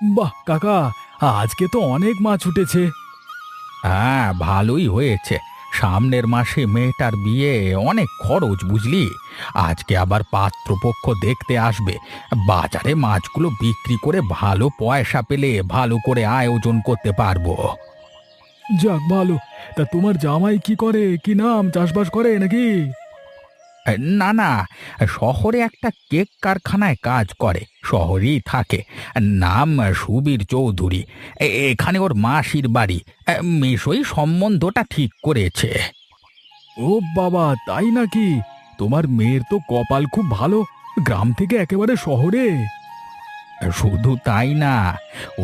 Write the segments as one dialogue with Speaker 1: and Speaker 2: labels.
Speaker 1: বাহ কাকা, আজকে তো অনেক মাছ উঠেছে।
Speaker 2: হ্যাঁ, ভালোই হয়েছে। সামনের মাসে মেয়েটার বিয়ে, অনেক খরচ বুঝলি। আজকে আবার পাত্রপক্ষ দেখতে আসবে। বাজারে মাছগুলো বিক্রি করে ভালো পয়সা পেলে ভালো করে আয়োজন করতে পারবো।
Speaker 1: যাক ভালো। তা তোমার জামাই কি করে, কি নাম, চাষবাস করে নাকি?
Speaker 2: না না, শহরে একটা কেক কারখানায় কাজ করে, শহরেই থাকে। নাম সুবীর চৌধুরী। এখানে ওর মাসির বাড়ি। মেশোই সম্বন্ধটা ঠিক করেছে।
Speaker 1: ও বাবা, তাই নাকি? তোমার মেয়ের তো কপাল খুব ভালো, গ্রাম থেকে একেবারে শহরে।
Speaker 2: শুধু তাই না,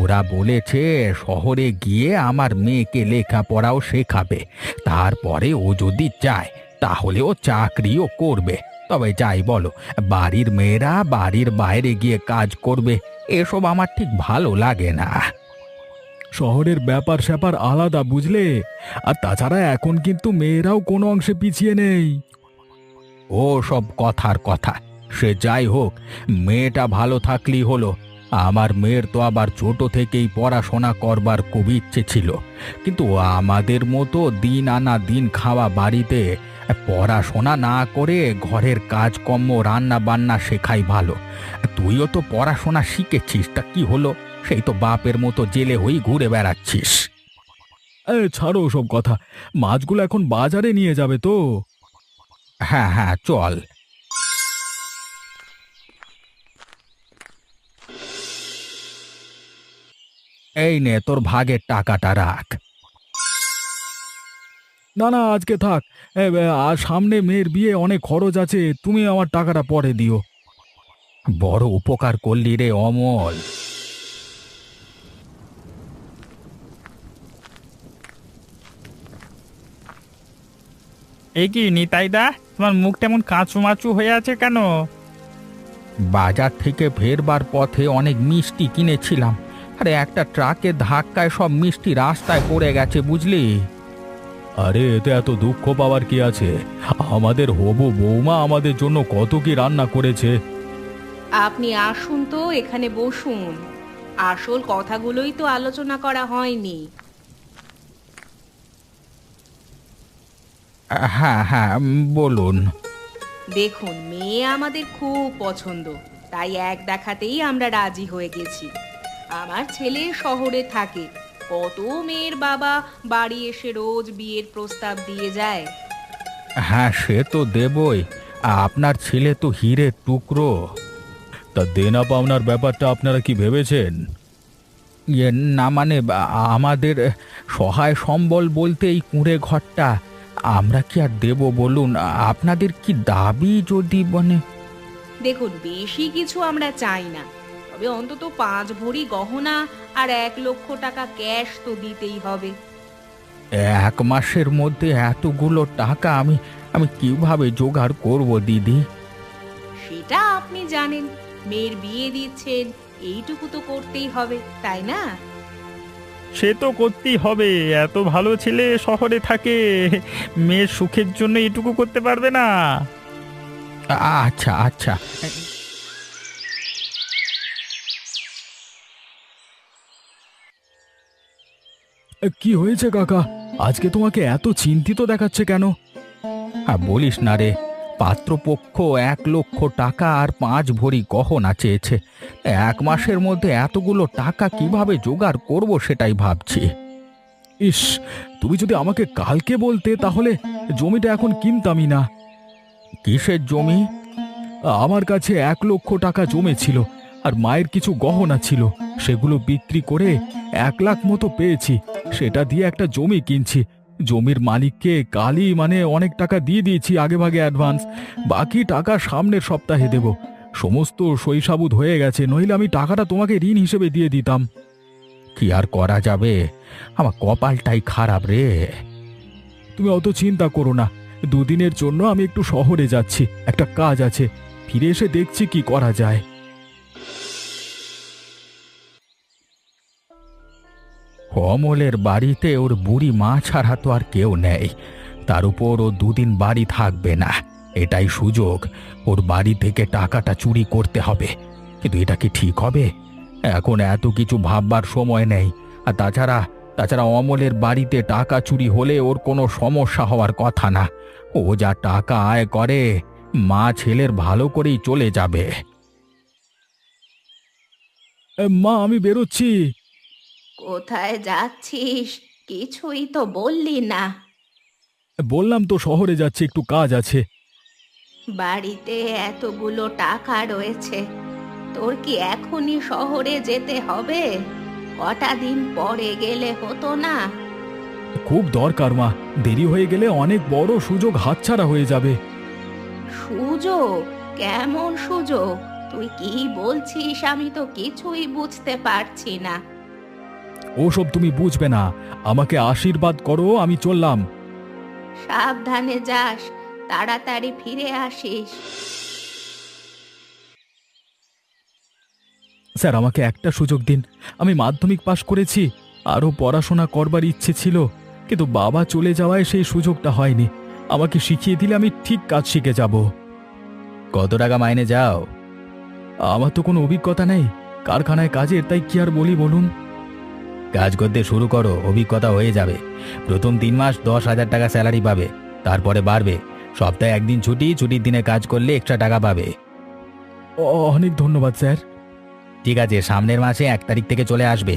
Speaker 2: ওরা বলেছে শহরে গিয়ে আমার মেয়েকে লেখাপড়াও শেখাবে। তারপরে ও যদি চায় তাহলে ও চাকরিও করবে। তবে যাই বলো, বাড়ির মেয়েরা বাড়ির বাইরে গিয়ে কাজ করবে, এসব আমার ঠিক ভালো লাগে না।
Speaker 1: শহরের ব্যাপার স্যাপার আলাদা, বুঝলে? আর তাছাড়া এখন কিন্তু মেয়েরাও কোনো অংশে পিছিয়ে নেই।
Speaker 2: ও সব কথার কথা। সে যাই হোক, মেয়েটা ভালো থাকলেই হলো। আমার মেয়ের তো আবার ছোট থেকেই পড়াশোনা করবার খুব ইচ্ছে ছিল, কিন্তু আমাদের মতো দিন আনা দিন খাওয়া বাড়িতে পড়াশোনা না করে ঘরের কাজকর্ম রান্না বান্না শেখাই ভালো। তুইও তো পড়াশোনা শিখেছিস, তা কি হলো? সেই তো বাপের মতো জেলে হয়ে ঘুরে বেড়াচ্ছিস।
Speaker 1: ছাড়ো ওসব কথা। মাছগুলো এখন বাজারে নিয়ে যাবে তো?
Speaker 2: হ্যাঁ হ্যাঁ, চল। এই নে তোর ভাগের টাকাটা রাখ।
Speaker 1: না না, আজকে থাক। আর সামনে মেয়ের বিয়ে, অনেক খরচ আছে, তুমি আমার টাকাটা পরে দিও।
Speaker 2: বড় উপকার করলি রে অমল।
Speaker 3: এ কি নিতাইদা, তোমার মুখটা এমন কাঁচু মাচু হয়ে আছে কেন?
Speaker 2: বাজার থেকে ফেরবার পথে অনেক মিষ্টি কিনেছিলাম, আরে একটা ট্রাকের ধাক্কায় সব মিষ্টি রাস্তায় পড়ে গেছে বুঝলি।
Speaker 1: আরে এতে এত দুঃখ পাওয়ার কি আছে? আমাদের হবু বৌমা আমাদের জন্য কত কি রান্না করেছে।
Speaker 4: আপনি আসুন তো, এখানে বসুন। আসল কথাগুলোই তো আলোচনা করা হয়নি।
Speaker 2: হ্যাঁ হ্যাঁ, বলুন।
Speaker 4: দেখুন, মেয়ে আমাদের খুব পছন্দ, তাই এক দেখাতেই আমরা রাজি হয়ে গেছি। আমার ছেলে শহরে থাকে, কত মেয়ের বাবা বাড়ি এসে রোজ বিয়ের প্রস্তাব দিয়ে যায়।
Speaker 2: হ্যাঁ সে তো দেবই, আপনার ছেলে তো হীরের টুকরো।
Speaker 1: তা দেনা পাওনার ব্যাপারটা আপনারা কি ভেবেছেন?
Speaker 2: ইয়ে না মানে, আমাদের সহায় সম্বল বলতে এই কুঁড়ে ঘরটা, আমরা কি আর দেব বলুন? আপনাদের কি দাবি যদি মানে?
Speaker 4: দেখুন, বেশি কিছু আমরা চাই না, তবে অন্তত 5 ভরি গহনা আর 1 লক্ষ টাকা ক্যাশ তো দিতেই হবে।
Speaker 2: 1 মাসের মধ্যে এতগুলো টাকা আমি আমি কিভাবে জোগাড় করব দিদি?
Speaker 4: সেটা আপনি জানেন, মেয়ের বিয়ে দিচ্ছেন, এইটুকু তো করতেই হবে, তাই না?
Speaker 3: সে তো করতেই হবে, এত ভালো ছেলে শহরে থাকে, মেয়ের সুখের জন্য এটুকু করতে পারবে না?
Speaker 2: আচ্ছা আচ্ছা।
Speaker 1: কি হয়েছে কাকা? আজকে তোমাকে এত চিন্তিত দেখাচ্ছে কেন?
Speaker 2: বলিস না রে, পাত্রপক্ষ 1 লক্ষ টাকা আর 5 ভরি গহনা চেয়েছে। 1 মাসের মধ্যে এতগুলো টাকা কিভাবে জোগাড় করব সেটাই ভাবছি।
Speaker 1: ইস, তুমি যদি আমাকে কালকে বলতে তাহলে জমিটা এখন কিনতামই না।
Speaker 2: কিসের জমি?
Speaker 1: আমার কাছে 1 লক্ষ টাকা জমেছিল, আর মায়ের কিছু গহনা ছিল, সেগুলো বিক্রি করে 1 লাখ মতো পেয়েছি। সেটা দিয়ে একটা জমি কিনছি। জমির মালিককে কালই অনেক টাকা দিয়ে দিয়েছি আগেভাগে অ্যাডভান্স। বাকি টাকা সামনের সপ্তাহে দেব। সমস্ত সইসাবুত হয়ে গেছে, নইলে আমি টাকাটা তোমাকে ঋণ হিসেবে দিয়ে দিতাম।
Speaker 2: কি আর করা যাবে, আমার কপালটাই খারাপ রে।
Speaker 1: তুমি অত চিন্তা করো না। 2 দিনের জন্য আমি একটু শহরে যাচ্ছি, একটা কাজ আছে। ফিরে এসে দেখছি কি করা যায়।
Speaker 2: অমলের বাড়িতে ওর বুড়ি মা ছাড়া তো আর কেউ নেই। তার উপর ও 2 দিন বাড়ি থাকবে না, এটাই সুযোগ। ওর বাড়ি থেকে টাকাটা চুরি করতে হবে। কিন্তু এটা কি ঠিক হবে? এখন এত কিছু ভাববার সময় নেই। আর তাছাড়া তাছাড়া অমলের বাড়িতে টাকা চুরি হলে ওর কোনো সমস্যা হওয়ার কথা না। ও যা টাকা আয় করে, মা ছেলের ভালো করেই চলে যাবে।
Speaker 1: মা, আমি বেরোচ্ছি।
Speaker 4: কোথায় যাচ্ছিস? কিছুই তো বললি না।
Speaker 1: বললাম তো শহরে যাচ্ছি, একটু কাজ আছে।
Speaker 4: বাড়িতে এতগুলো টাকা রয়েছে, তোর কি এখনই শহরে যেতে হবে? কটা দিন পরে গেলে হতো না?
Speaker 1: খুব দরকার মা, দেরি হয়ে গেলে অনেক বড় সুযোগ হাতছাড়া হয়ে যাবে।
Speaker 4: সুযোগ? কেমন সুযোগ? তুই কি বলছিস আমি তো কিছুই বুঝতে পারছি না।
Speaker 1: ওসব তুমি বুঝবে না, আমাকে আশীর্বাদ করো, আমি চললাম।
Speaker 4: সাবধানে যাস, তাড়াতাড়ি ফিরে আসিস।
Speaker 1: স্যার, আমাকে একটা সুযোগ দিন। আমি মাধ্যমিক পাশ করেছি, আরও পড়াশোনা করবার ইচ্ছে ছিল, কিন্তু বাবা চলে যাওয়ায় সেই সুযোগটা হয়নি। আমাকে শিখিয়ে দিলে আমি ঠিক কাজ শিখে যাব।
Speaker 2: কত টাকা মাইনে যাও?
Speaker 1: আমার তো কোনো অভিজ্ঞতা নেই কারখানায় কাজের, তাই কি আর বলি বলুন।
Speaker 2: কাজ করতে শুরু করো, অভিজ্ঞতা হয়ে যাবে। প্রথম 3 মাস 10,000 টাকা স্যালারি পাবে, তারপরে বাড়বে। সপ্তাহে একদিন ছুটি, ছুটির দিনে কাজ করলে এক্সট্রা টাকা পাবে।
Speaker 1: অনেক ধন্যবাদ স্যার।
Speaker 2: ঠিক আছে, সামনের মাসে 1 তারিখ থেকে চলে আসবে।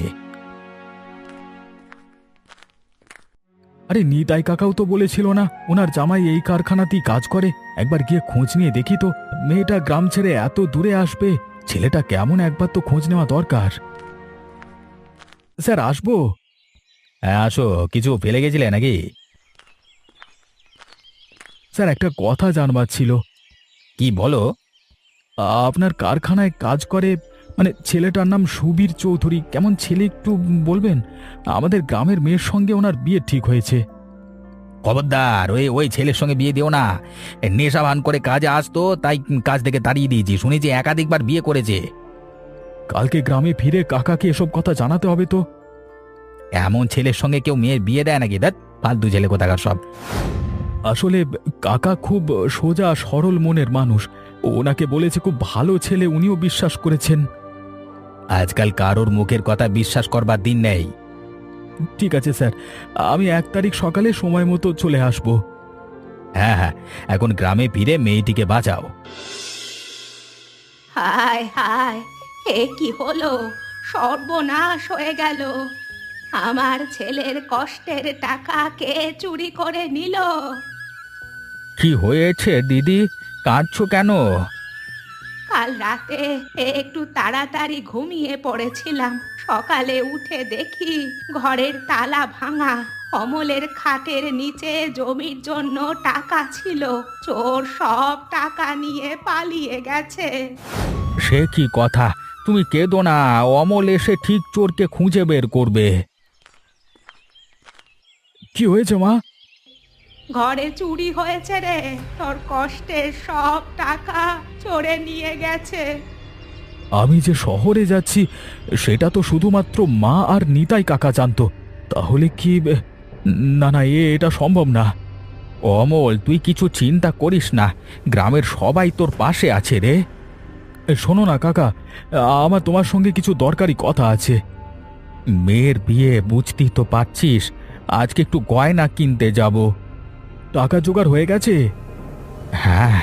Speaker 1: আরে নিতাই কাকাও তো বলেছিল না ওনার জামাই এই কারখানাতেই কাজ করে? একবার গিয়ে খোঁজ নিয়ে দেখি তো। মেয়েটা গ্রাম ছেড়ে এত দূরে আসবে, ছেলেটা কেমন একবার তো খোঁজ নেওয়া দরকার। স্যার, আসবো?
Speaker 2: হ্যাঁ আসো। কিছু ফেলে গেছিলে নাকি?
Speaker 1: স্যার, একটা কথা জানবার ছিল।
Speaker 2: কি বলো?
Speaker 1: আপনার কারখানায় কাজ করে, মানে ছেলেটার নাম সুবীর চৌধুরী, কেমন ছেলে একটু বলবেন? আমাদের গ্রামের মেয়ের সঙ্গে ওনার বিয়ে ঠিক হয়েছে।
Speaker 2: খবরদার, ওই ওই ছেলের সঙ্গে বিয়ে দিও না। নেশা ভান করে কাজে আসতো, তাই কাজ থেকে তাড়িয়ে দিয়েছি। শুনেছি একাধিকবার বিয়ে করেছে।
Speaker 1: কালকে গ্রামে ফিরে কাকাকে এসব কথা জানাতে হবে তো।
Speaker 2: এমন ছেলের সঙ্গে কেউ মেয়ের বিয়ে দেয় নাকি? দেখ, ফালতু ছেলে কোথাকার সব।
Speaker 1: আসলে কাকা খুব সোজা সরল মনের মানুষ, ওনাকে বলেছে খুব ভালো ছেলে, উনিও বিশ্বাস করেছেন।
Speaker 2: আজকাল কারোর মুখের কথা বিশ্বাস করবার দিন নেই।
Speaker 1: ঠিক আছে স্যার, আমি 1 তারিখ সকালে সময় মতো চলে আসব।
Speaker 2: হ্যাঁ হ্যাঁ, এখন গ্রামে ফিরে মেয়েটিকে বাঁচাও।
Speaker 4: হায় হায়, এ কি হলো? সর্বনাশ হয়ে গেল। আমার ছেলের কষ্টের টাকা কে চুরি করে নিল?
Speaker 2: কি হয়েছে দিদি, কাঁদছো কেন?
Speaker 4: কাল রাতে একটু তাড়াতাড়ি ঘুমিয়ে পড়েছিলাম, সকালে উঠে দেখি ঘরের তালা ভাঙা। অমলের খাটের নিচে জমির জন্য টাকা ছিল, চোর সব টাকা নিয়ে পালিয়ে গেছে।
Speaker 2: সে কি কথা, তুমি কেঁদো না, অমল এসে ঠিক চোরকে খুঁজে বের করবে।
Speaker 1: কি হয়েছে মা?
Speaker 4: ঘরে চুরি হয়েছে রে, তোর কষ্টের সব টাকা চোরে নিয়ে গেছে।
Speaker 1: আমি যে শহরে যাচ্ছি সেটা তো শুধুমাত্র মা আর নিতাই কাকা জানতো, তাহলে কি? না না, এটা সম্ভব না।
Speaker 2: অমল, তুই কিছু চিন্তা করিস না, গ্রামের সবাই তোর পাশে আছে রে।
Speaker 1: শোনো না কাকা, আমার তোমার সঙ্গে কিছু দরকারি কথা আছে।
Speaker 2: মেয়ের বিয়ে, বুঝতেই তো পারছিস, আজকে একটু গয়না কিনতে যাব।
Speaker 1: টাকা জোগাড় হয়ে গেছে?
Speaker 2: হ্যাঁ,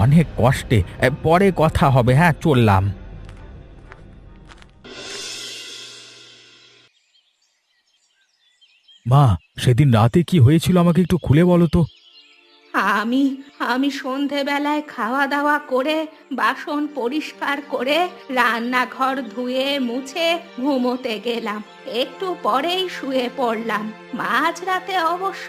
Speaker 2: অনেক কষ্টে। পরে কথা হবে, হ্যাঁ চললাম।
Speaker 1: মা, সেদিন রাতে কি হয়েছিল আমাকে একটু খুলে বলো তো।
Speaker 4: আমি আমি সন্ধেবেলায় খাওয়া দাওয়া করে বাসন পরিষ্কার করে রান্নাঘর ধুয়ে মুছে ঘুমোতে গেলাম, একটু পরেই শুয়ে পড়লাম। মাঝরাতে অবশ্য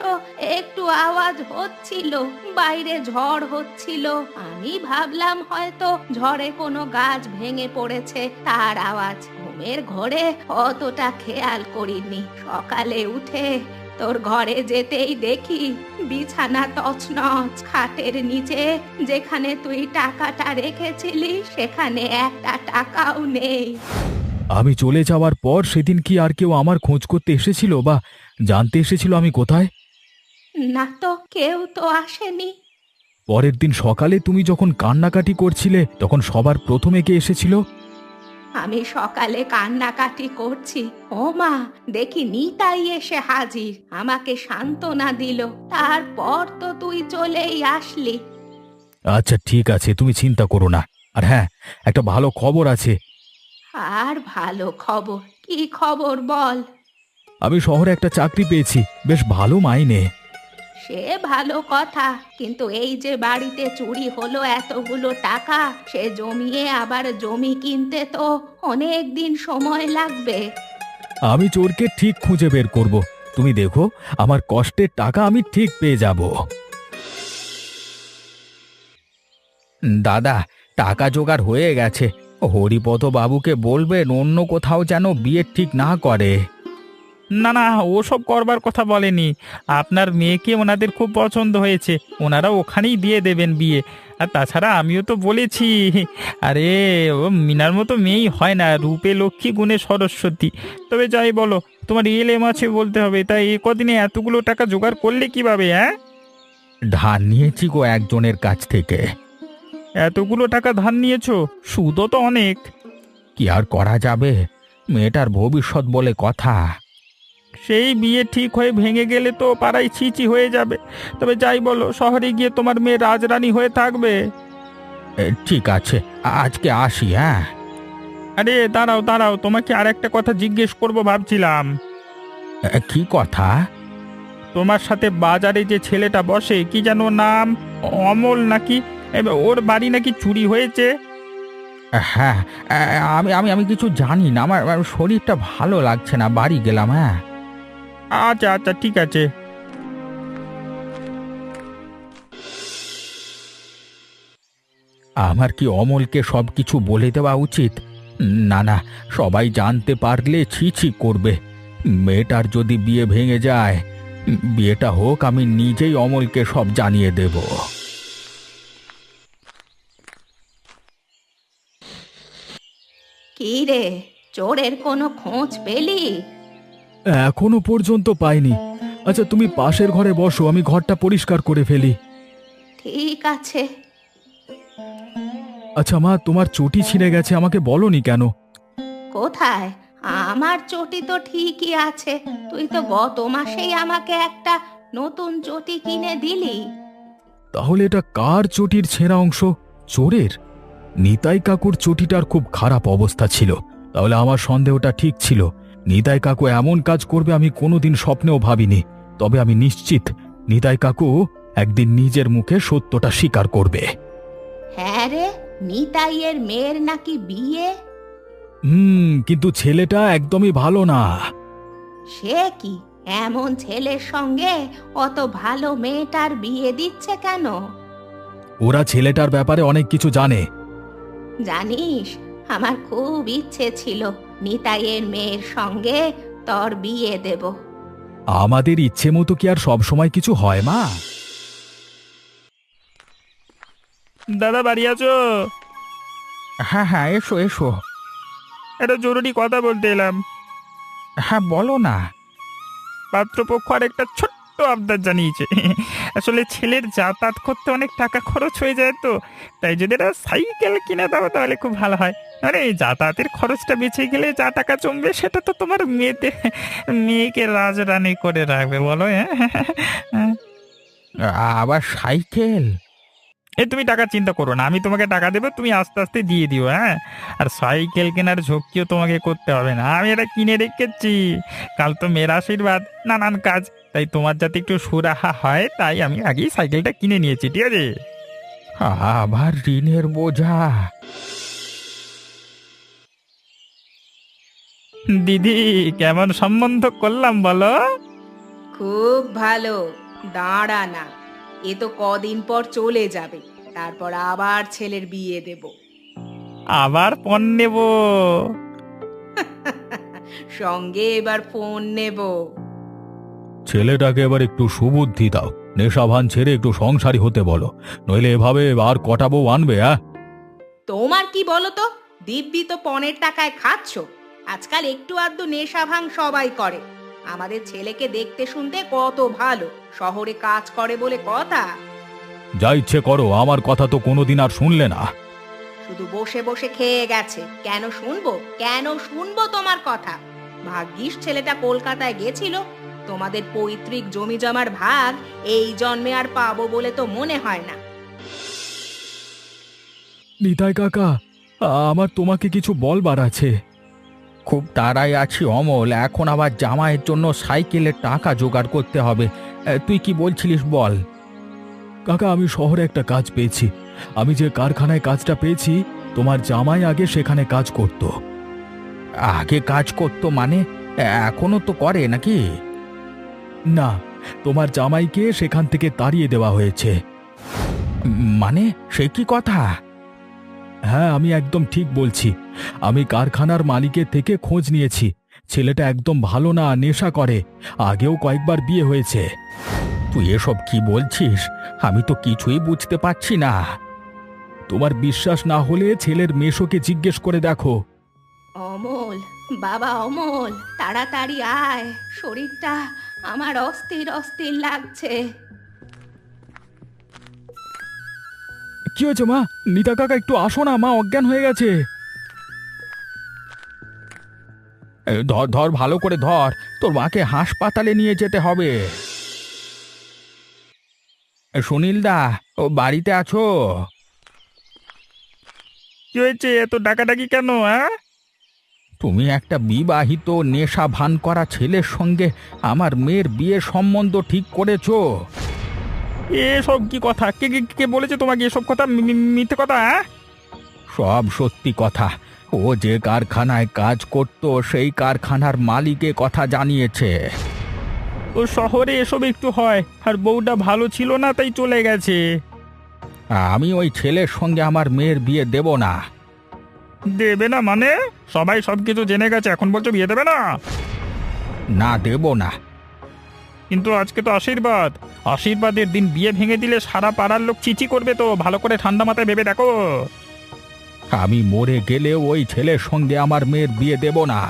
Speaker 4: একটু আওয়াজ হচ্ছিল, বাইরে ঝড় হচ্ছিল। আমি ভাবলাম হয়তো ঝড়ে কোনো গাছ ভেঙে পড়েছে, তার আওয়াজ। ঘুমের ঘোরে অতটা খেয়াল করিনি। সকালে উঠে তোর ঘরে যেতেই দেখি বিছানা তছনছ, খাটের নিচে যেখানে তুই টাকাটা রেখেছিলি সেখানে একটা টাকাও নেই।
Speaker 1: আমি চলে যাওয়ার পর সেদিন কি আর কেউ আমার খোঁজ করতে এসেছিল বা জানতে এসেছিল আমি কোথায়?
Speaker 4: না তো, কেউ তো আসেনি।
Speaker 1: পরের দিন সকালে তুমি যখন কান্নাকাটি করছিলে তখন সবার প্রথমে কে এসেছিল?
Speaker 4: আমি সকালে কান্নাকাটি করছি, ও মা দেখি নিতাই এসে হাজির, আমাকে সান্ত্বনা দিল। তারপর তো তুই চলেই আসলি।
Speaker 1: আচ্ছা ঠিক আছে, তুমি চিন্তা করো না। আর হ্যাঁ, একটা ভালো খবর আছে।
Speaker 4: আর ভালো খবর? কি খবর বল।
Speaker 1: আমি শহরে একটা চাকরি পেয়েছি, বেশ ভালো মাইনে।
Speaker 4: সে ভালো কথা, কিন্তু এই যে বাড়িতে চুরি হলো এতগুলো টাকা, সে জমিয়ে আবার জমি কিনতে তো অনেক দিন সময় লাগবে।
Speaker 1: আমি চোরকে ঠিক খুঁজে বের করব। তুমি দেখো, আমার কষ্টের টাকা আমি ঠিক পেয়ে যাব।
Speaker 2: দাদা, টাকা জোগাড় হয়ে গেছে। হরিপদ বাবুকে বলবেন অন্য কোথাও যেন বিয়ে ঠিক না করে।
Speaker 3: না না, ওসব করবার কথা বলেনি। আপনার মেয়েকে ওনাদের খুব পছন্দ হয়েছে, ওনারা ওখানেই দিয়ে দেবেন বিয়ে। আর তাছাড়া আমিও তো বলেছি, আরে ও মিনার মতো মেয়েই হয় না, রূপে লক্ষ্মী গুণে সরস্বতী। তবে যাই বলো, তোমার এলএম আছে বলতে হবে, তাই এ কদিনে এতগুলো টাকা জোগাড় করলে কিভাবে? হ্যাঁ,
Speaker 2: ধার নিয়েছি গো একজনের কাছ থেকে।
Speaker 3: এতগুলো টাকা ধার নিয়েছো? সুদও তো অনেক।
Speaker 2: কি আর করা যাবে, মেয়েটার ভবিষ্যৎ বলে কথা।
Speaker 3: সেই বিয়ে ঠিক হয়ে ভেঙে গেলে তো পাড়ায় ছিচি হয়ে যাবে। তবে যাই বলো, শহরে গিয়ে তোমার মেয়ে রাজরানী হয়ে থাকবে।
Speaker 2: ঠিক আছে, আজকে আসি। হ্যাঁ,
Speaker 3: আরে দাঁড়াও দাঁড়াও, তোমাকে আর একটা কথা জিজ্ঞেস করব ভাবছিলাম।
Speaker 2: কি কথা?
Speaker 3: তোমার সাথে বাজারে যে ছেলেটা বসে, কি যেন নাম, অমল নাকি, ওর বাড়ি নাকি চুরি হয়েছে।
Speaker 2: হ্যাঁ, আমি আমি আমি কিছু জানি না, আমার শরীরটা ভালো লাগছে না, বাড়ি গেলাম। হ্যাঁ,
Speaker 3: আচ্ছা আচ্ছা ঠিক আছে।
Speaker 2: আমার কি অমলকে সবকিছু বলে দেওয়া উচিত? না না, সবাই জানতে পারলে ছি ছি করবে। মেয়েটার যদি বিয়ে ভেঙে যায়, বিয়েটা হোক, আমি নিজেই অমলকে সব জানিয়ে দেব।
Speaker 4: কি রে, চোরের কোনো খোঁজ পেলি?
Speaker 1: এখনো পর্যন্ত পাইনি। আচ্ছা তুমি পাশের ঘরে বসো, আমি ঘরটা পরিষ্কার করে ফেলি।
Speaker 4: ঠিক আছে।
Speaker 1: আচ্ছা মা, তোমার চটি ছিঁড়ে গেছে, আমাকে বলনি কেন?
Speaker 4: কোথায়? আমার চটি তো ঠিকই আছে। তুই তো গত মাসেই আমাকে একটা নতুন চটি কিনে দিলি।
Speaker 1: তাহলে এটা কার চটির ছেঁড়া অংশ? চোরের? নিতাই কাকুর চটিটার খুব খারাপ অবস্থা ছিল। তাহলে আমার সন্দেহটা ঠিক ছিল। নিতাই কাকু এমন কাজ করবে আমি কোনোদিন স্বপ্নেও ভাবিনি। তবে আমি নিশ্চিত নিতাই কাকু একদিন নিজের মুখে সত্যটা স্বীকার করবে।
Speaker 4: হ্যাঁ রে, নিতাইয়ের মেয়ের নাকি বিয়ে?
Speaker 1: কিন্তু ছেলেটা একদমই ভালো না।
Speaker 4: সে কি, এমন ছেলের সঙ্গে অত ভালো মেয়েটার বিয়ে দিচ্ছে কেন?
Speaker 1: ওরা ছেলেটার ব্যাপারে অনেক কিছু জানে।
Speaker 4: জানিস, আমার খুব ইচ্ছে ছিল নিতাইয়ের মেয়ের সঙ্গে তোর বিয়ে দেব।
Speaker 1: আমাদের ইচ্ছে মতো কি আর সব সময় কিছু হয় মা?
Speaker 3: দাদা বাড়ি আছো?
Speaker 2: হ্যাঁ হ্যাঁ, এসো এসো।
Speaker 3: একটা জরুরি কথা বলতে এলাম।
Speaker 2: হ্যাঁ, বলো না।
Speaker 3: পাত্রপক্ষ আর একটা ছোট্ট আবদার জানিয়েছে। আসলে ছেলের যাতায়াত করতে অনেক টাকা খরচ হয়ে যায়, তো তাই যদি একটা সাইকেল কিনে দাও তাহলে খুব ভালো হয়। আরে এই যাতায়াতের খরচটা বেঁচে গেলে যা টাকা জমবে সেটা তো তোমার মেয়েকে রাজরানী করে রাখবে, বলো? হ্যাঁ,
Speaker 2: আবার সাইকেল?
Speaker 3: তুমি টাকা চিন্তা করো না, আমি তোমাকে টাকা দেবো, তুমি আস্তে আস্তে দিয়ে দিও। হ্যাঁ, আর সাইকেল কেনার ঝক্কিও তোমাকে করতে হবে না, আমি এটা কিনে রেখেছি। কাল তো মেয়ের আশীর্বাদ, নানান কাজ, তাই তোমার যাতে একটু সুরাহা হয় তাই আমি আগেই সাইকেলটা কিনে নিয়েছি, ঠিক আছে?
Speaker 2: আবার ঋণের বোঝা?
Speaker 3: দিদি, কেমন সম্বন্ধ করলাম বলো?
Speaker 4: খুব ভালো। দাঁড়া না, এ তো কদিন পর চলে যাবে, তারপর আবার ছেলের বিয়ে দেব।
Speaker 3: আবার পণ নেব।
Speaker 4: সঙ্গে এবার ফোন নেব।
Speaker 1: ছেলেটাকে এবার একটু সুবুদ্ধি দাও, নেশা ভান ছেড়ে একটু সংসারী হতে বলো, নইলে এভাবে আর কটা বউ আনবে?
Speaker 4: তোমার কি বলো তো, দিব্যি তো পণের টাকায় খাচ্ছ। আজকাল একটু আধটু নেশা ভাঙ সবাই করে। আমাদের ছেলেকে দেখতে শুনতে কত ভালো, শহরে কাজ করে বলে কথা।
Speaker 1: যা ইচ্ছে করো, আমার কথা তো কোনোদিন আর শুনলে না।
Speaker 4: শুধু বসে বসে খেয়ে গেছে। কেন শুনবো, কেন শুনবো তোমার কথা? ভাগ্যিস ছেলেটা কলকাতায় গেছিল। তোমাদের পৈতৃক জমি জমার ভাগ এই জন্মে আর পাবো বলে তো মনে হয় না।
Speaker 1: নিতাই কাকা, আমার তোমাকে কিছু বলবার আছে।
Speaker 2: খুব তাড়ায় আছি অমল, এখন আবার জামাইয়ের জন্য সাইকেলের টাকা জোগাড় করতে হবে। তুই কি বলছিলিস বল।
Speaker 1: কাকা, আমি শহরে একটা কাজ পেয়েছি। আমি যে কারখানায় কাজটা পেয়েছি, তোমার জামাই আগে সেখানে কাজ করত।
Speaker 2: আগে কাজ করতো মানে? এখনো তো করে নাকি?
Speaker 1: না, তোমার জামাইকে সেখান থেকে তাড়িয়ে দেওয়া হয়েছে।
Speaker 2: মানে সে কি কথা?
Speaker 1: হ্যাঁ, আমি একদম ঠিক বলছি। আমি কারখানার মালিকের থেকে খোঁজ নিয়েছি। ছেলেটা একদম ভালো না, নেশা করে, আগেও কয়েকবার বিয়ে হয়েছে।
Speaker 2: তুই এসব কি বলছিস? আমি তো কিছুই বুঝতে পারছি না।
Speaker 1: তোমার বিশ্বাস না হলে ছেলের মেশোকে জিজ্ঞেস করে দেখো।
Speaker 4: অমল, বাবা অমল, তাড়াতাড়ি আয়, শরীরটা আমার অস্থির অস্থির লাগছে।
Speaker 1: কি হয়েছে মা? নিতা কাকা, একটু আসো না, মা অজ্ঞান হয়ে গেছে।
Speaker 2: ধর ধর, ভালো করে ধর, তোর মাকে হাসপাতালে নিয়ে যেতে হবে। সুনীল দা, ও বাড়িতে আছো?
Speaker 3: কি হয়েছে, এত ডাকাডাকি কেন? হ্যাঁ,
Speaker 2: তুমি একটা বিবাহিত নেশা ভান করা ছেলের সঙ্গে আমার মেয়ের বিয়ে সম্বন্ধ ঠিক করেছো।
Speaker 3: এসব কি কথা? কে কে কে বলেছে তোমাকে এসব কথা? মিথ্যে কথা? হ্যাঁ,
Speaker 2: সব সত্যি কথা। ও যে কারখানায় কাজ করত সেই কারখানার মালিকে কথা জানিয়েছে।
Speaker 3: ও শহরে এসব একটু হয়, আর বউটা ভালো ছিল না তাই চলে গেছে।
Speaker 2: আমি ওই ছেলের সঙ্গে আমার মেয়ের বিয়ে দেব না।
Speaker 3: দেবে না মানে? সবাই সবকিছু জেনে গেছে, এখন বলছো বিয়ে দেবে না?
Speaker 2: না, দেব না।
Speaker 3: কিন্তু আজকে তো আশীর্বাদ, আশীর্বাদের দিন বিয়ে ভেঙে দিলে সারা পাড়ার লোক চিচি করবে তো। ভালো করে ঠান্ডা মাথায় ভেবে দেখো।
Speaker 2: আমি মরে গেলেও ওই ছেলের সঙ্গে আমার মেয়ের বিয়ে দেব না।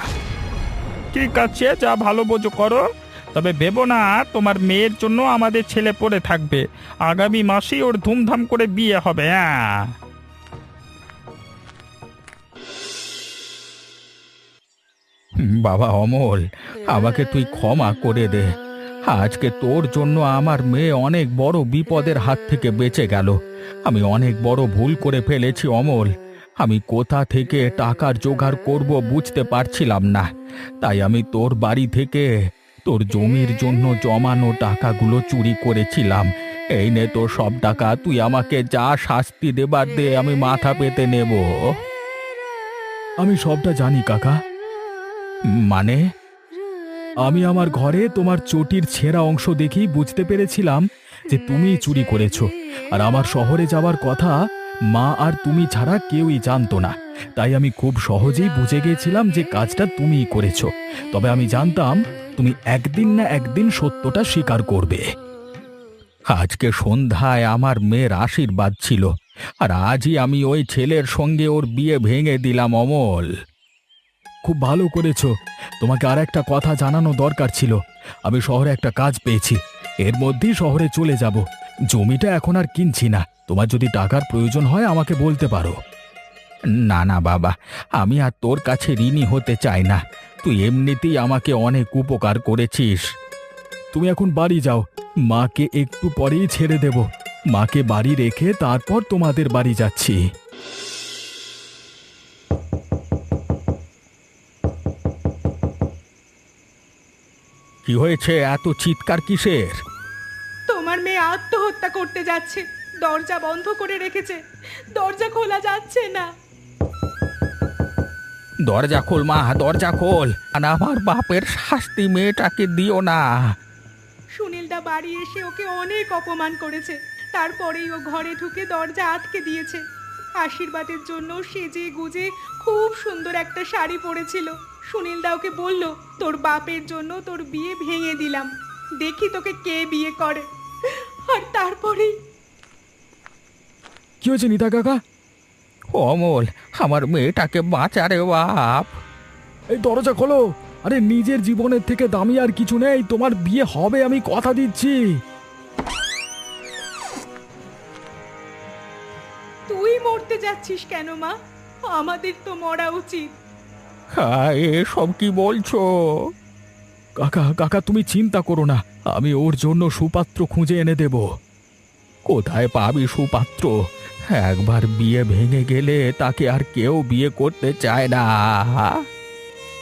Speaker 3: ঠিক আছে, যা ভালো বোঝো করো, তবে ভেবো না তোমার মেয়ের জন্য আমাদের ছেলে পড়ে থাকবে। আগামী মাসেই ওর ধুমধাম করে বিয়ে হবে। হ্যাঁ,
Speaker 2: বাবা অমল, আমাকে তুই ক্ষমা করে দে। আজকে তোর জন্য আমার মেয়ে অনেক বড় বিপদের হাত থেকে বেঁচে গেল। আমি অনেক বড় ভুল করে ফেলেছি অমল। আমি কোথা থেকে টাকার জোগাড় করব বুঝতে পারছিলাম না, তাই আমি তোর বাড়ি থেকে তোর জমির জন্য জমানো টাকাগুলো চুরি করেছিলাম। এই নে তোর সব টাকা, তুই আমাকে যা শাস্তি দেবার দে, আমি মাথা পেতে নেব।
Speaker 1: আমি সবটা জানি কাকা।
Speaker 2: মানে?
Speaker 1: আমি আমার ঘরে তোমার চটির ছেঁড়া অংশ দেখেই বুঝতে পেরেছিলাম যে তুমিই চুরি করেছো। আর আমার শহরে যাওয়ার কথা মা আর তুমি ছাড়া কেউই জানতো না, তাই আমি খুব সহজেই বুঝে গিয়েছিলাম যে কাজটা তুমিই করেছো। তবে আমি জানতাম তুমি একদিন না একদিন সত্যটা স্বীকার করবে।
Speaker 2: আজকে সন্ধ্যায় আমার মেয়ের আশীর্বাদ ছিল, আর আজই আমি ওই ছেলের সঙ্গে ওর বিয়ে ভেঙে দিলাম অমল।
Speaker 1: খুব ভালো করেছো। তোমাকে আর একটা কথা জানানো দরকার ছিল। আমি শহরে একটা কাজ পেয়েছি, এর মধ্যেই শহরে চলে যাব। জমিটা এখন আর কিনছি না। তোমার যদি টাকার প্রয়োজন হয় আমাকে বলতে পারো।
Speaker 2: না না বাবা, আমি আর তোর কাছে ঋণী হতে চাই না। তুই এমনিতেই আমাকে অনেক উপকার করেছিস।
Speaker 1: তুমি এখন বাড়ি যাও, মাকে একটু পরেই ছেড়ে দেব। মাকে বাড়ি রেখে তারপর তোমাদের বাড়ি যাচ্ছি।
Speaker 2: কি হয়েছে, এত চিৎকার কিসের?
Speaker 4: তোমার মেয়ে আত্মহত্যা করতে যাচ্ছে, দরজা বন্ধ করে রেখেছে, দরজা খোলা যাচ্ছে না।
Speaker 2: দরজা খোল মা, দরজা খোল। আর আমার বাপের শাস্তি মেয়েটাকে দিও না।
Speaker 4: সুনীলদা বাড়ি এসে ওকে অনেক অপমান করেছে, তারপরেই ও ঘরে ঢুকে দরজা আটকে দিয়েছে। আশীর্বাদের জন্য সেজে গুজে খুব সুন্দর একটা শাড়ি পরেছিল। সুনীলদা ওকে বলল, তোর বাপের জন্য তোর বিয়ে ভেঙে দিলাম, দেখি তোকে কে বিয়ে করে। আর তারপরেই
Speaker 1: কি হয়েছে নিতা কাকা?
Speaker 2: অমল, আমার মেয়েটাকে বাঁচা রে বাপ।
Speaker 1: এই দরজা খোলো। আরে নিজের জীবনের থেকে দামি আর কিছু নেই, তোমার বিয়ে হবে, আমি কথা দিচ্ছি।
Speaker 4: তুই মরতে করতে যাচ্ছিস কেন মা? আমাদের তো মরা উচিত।
Speaker 2: এসব কি বলছো?
Speaker 1: কাকা কাকা তুমি চিন্তা করো না, আমি ওর জন্য সুপাত্র খুঁজে এনে দেব।
Speaker 2: কোথায় পাবি সুপাত্র? একবার বিয়ে ভেঙে গেলে তাকে আর কেউ বিয়ে করতে চায় না।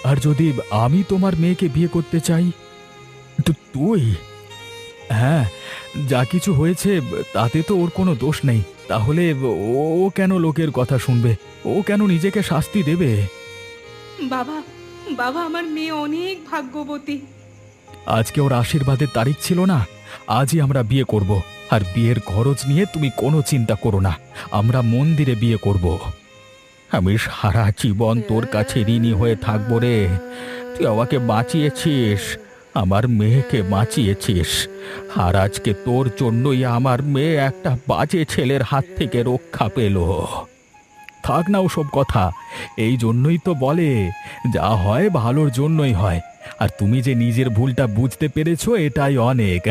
Speaker 1: আর যদি আমি তোমার মেয়েকে বিয়ে করতে চাই?
Speaker 2: তুই?
Speaker 1: হ্যাঁ, যা কিছু হয়েছে তাতে তো ওর কোনো দোষ নেই, তাহলে ও কেন লোকের কথা শুনবে? ও কেন নিজেকে শাস্তি দেবে?
Speaker 4: বাবা, বাবা, আমার মেয়ে অনেক ভাগ্যবতী।
Speaker 1: আজকে ওর আশীর্বাদের তারিখ ছিল না, আজই আমরা বিয়ে করব। আর বিয়ের খরচ নিয়ে তুমি কোনো চিন্তা করো না, আমরা মন্দিরে বিয়ে করব।
Speaker 2: আমি সারা জীবন তোর কাছে ঋণী হয়ে থাকবো রে। তুই আমাকে বাঁচিয়েছিস, আমার মেয়েকে বাঁচিয়েছিস, আর আজকে তোর জন্যই আমার মেয়ে একটা বাজে ছেলের হাত থেকে রক্ষা পেল।
Speaker 1: থাক না ওসব কথা, এই জন্যই তো বলে যা হয় ভালোর জন্যই হয়। আর তুমি যে নিজের ভুলটা বুঝতে পেরেছো এটাই অনেক।